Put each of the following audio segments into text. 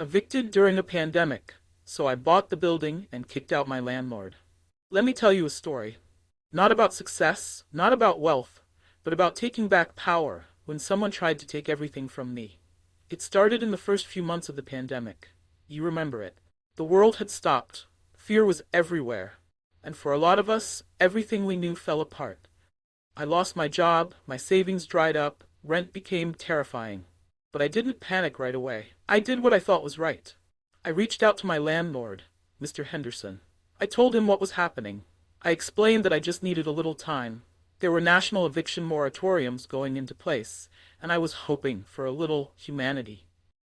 Evicted during a pandemic, so I bought the building and kicked out my landlord. Let me tell you a story. Not about success, not about wealth, but about taking back power when someone tried to take everything from me. It started in the first few months of the pandemic. You remember it. The world had stopped. Fear was everywhere. And for a lot of us, everything we knew fell apart. I lost my job, my savings dried up, rent became terrifying. But I didn't panic right away. I did what I thought was right. I reached out to my landlord, Mr. Henderson. I told him what was happening. I explained that I just needed a little time. There were national eviction moratoriums going into place, and I was hoping for a little humanity.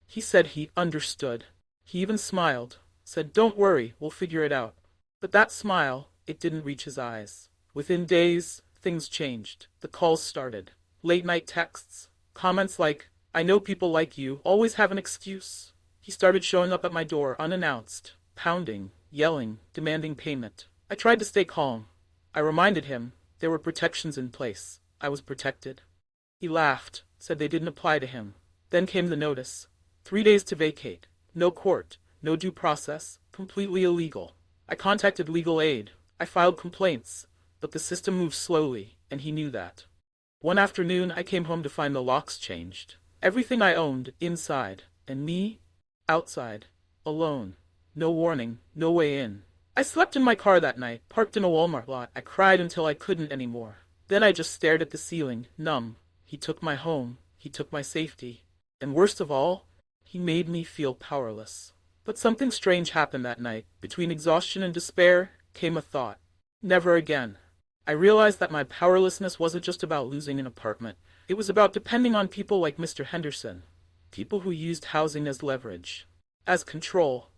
He said he understood. He even smiled, said, "Don't worry, we'll figure it out." But that smile, it didn't reach his eyes. Within days, things changed. The calls started. Late-night texts. Comments like, "I know people like you always have an excuse." He started showing up at my door unannounced, pounding, yelling, demanding payment. I tried to stay calm. I reminded him there were protections in place. I was protected. He laughed, said they didn't apply to him. Then came the notice. 3 days to vacate. No court, no due process, completely illegal. I contacted legal aid. I filed complaints, but the system moves slowly, and he knew that. One afternoon, I came home to find the locks changed. Everything I owned inside, and me outside, alone. No warning, no way in. I slept in my car that night, parked in a Walmart lot. I cried until I couldn't anymore. Then I just stared at the ceiling, numb. He took my home. He took my safety. And worst of all, he made me feel powerless. But something strange happened that night. Between exhaustion and despair came a thought. Never again. I realized that my powerlessness wasn't just about losing an apartment. It was about depending on people like Mr. Henderson. People who used housing as leverage. As control.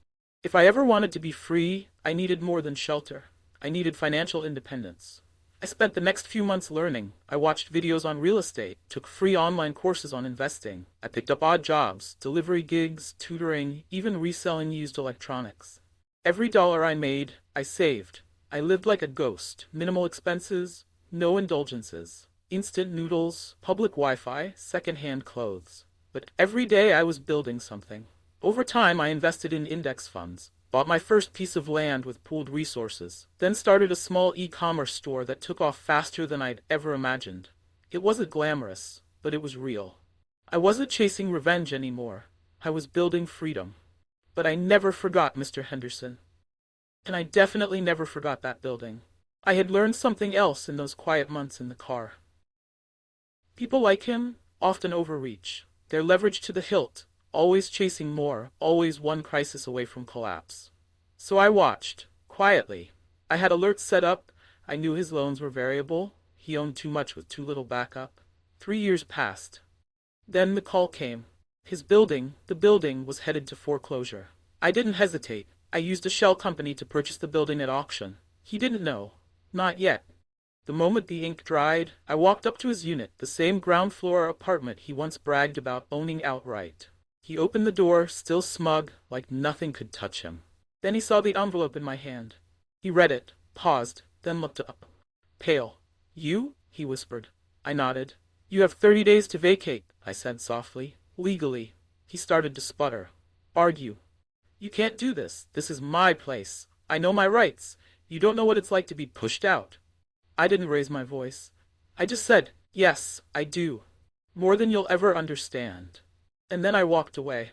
If I ever wanted to be free, I needed more than shelter. I needed financial independence. I spent the next few months learning. I watched videos on real estate, took free online courses on investing. I picked up odd jobs, delivery gigs, tutoring, even reselling used electronics. Every dollar I made, I saved. I lived like a ghost. Minimal expenses, no indulgences. Instant noodles, public Wi-Fi, second-hand clothes. But every day I was building something. Over time, I invested in index funds, bought my first piece of land with pooled resources, then started a small e-commerce store that took off faster than I'd ever imagined. It wasn't glamorous, but it was real. I wasn't chasing revenge anymore. I was building freedom. But I never forgot Mr. Henderson. And I definitely never forgot that building. I had learned something else in those quiet months in the car. People like him often overreach. They're leveraged to the hilt, always chasing more, always one crisis away from collapse. So I watched, quietly. I had alerts set up. I knew his loans were variable. He owned too much with too little backup. 3 years passed. Then the call came. The building was headed to foreclosure. I didn't hesitate. I used a shell company to purchase the building at auction. He didn't know. Not yet. The moment the ink dried, I walked up to his unit, the same ground-floor apartment he once bragged about owning outright. He opened the door, still smug, like nothing could touch him. Then he saw the envelope in my hand. He read it, paused, then looked up. Pale. "You?" he whispered. I nodded. "You have 30 days to vacate," I said softly. "Legally." He started to sputter. Argue. "You can't do this. This is my place. I know my rights. You don't know what it's like to be pushed out." I didn't raise my voice. I just said, "Yes, I do. More than you'll ever understand." And then I walked away.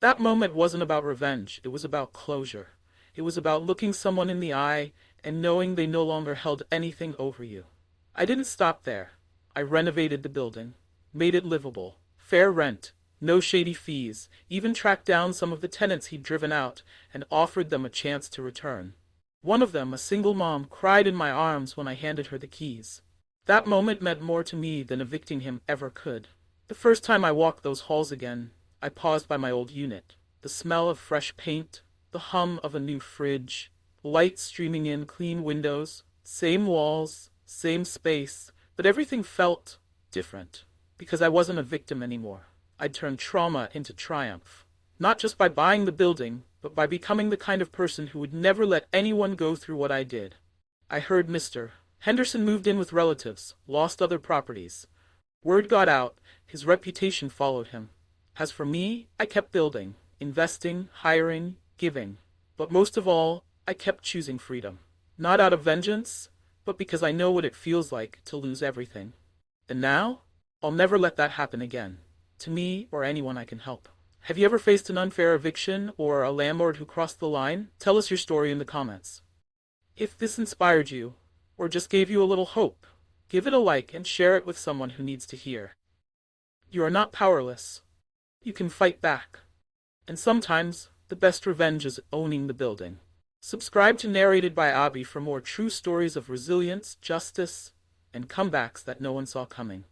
That moment wasn't about revenge. It was about closure. It was about looking someone in the eye and knowing they no longer held anything over you. I didn't stop there. I renovated the building, made it livable, fair rent, no shady fees, even tracked down some of the tenants he'd driven out and offered them a chance to return. One of them, a single mom, cried in my arms when I handed her the keys. That moment meant more to me than evicting him ever could. The first time I walked those halls again, I paused by my old unit. The smell of fresh paint, the hum of a new fridge, light streaming in, clean windows, same walls, same space, but everything felt different. Because I wasn't a victim anymore. I'd turned trauma into triumph. Not just by buying the building, but by becoming the kind of person who would never let anyone go through what I did. I heard Mr. Henderson moved in with relatives, lost other properties. Word got out, his reputation followed him. As for me, I kept building. investing, hiring, giving. But most of all, I kept choosing freedom. Not out of vengeance, but because I know what it feels like to lose everything. And now, I'll never let that happen again. To me or anyone I can help. Have you ever faced an unfair eviction or a landlord who crossed the line? Tell us your story in the comments. If this inspired you, or just gave you a little hope, give it a like and share it with someone who needs to hear. You are not powerless. You can fight back. And sometimes, the best revenge is owning the building. Subscribe to Narrated by Abi for more true stories of resilience, justice, and comebacks that no one saw coming.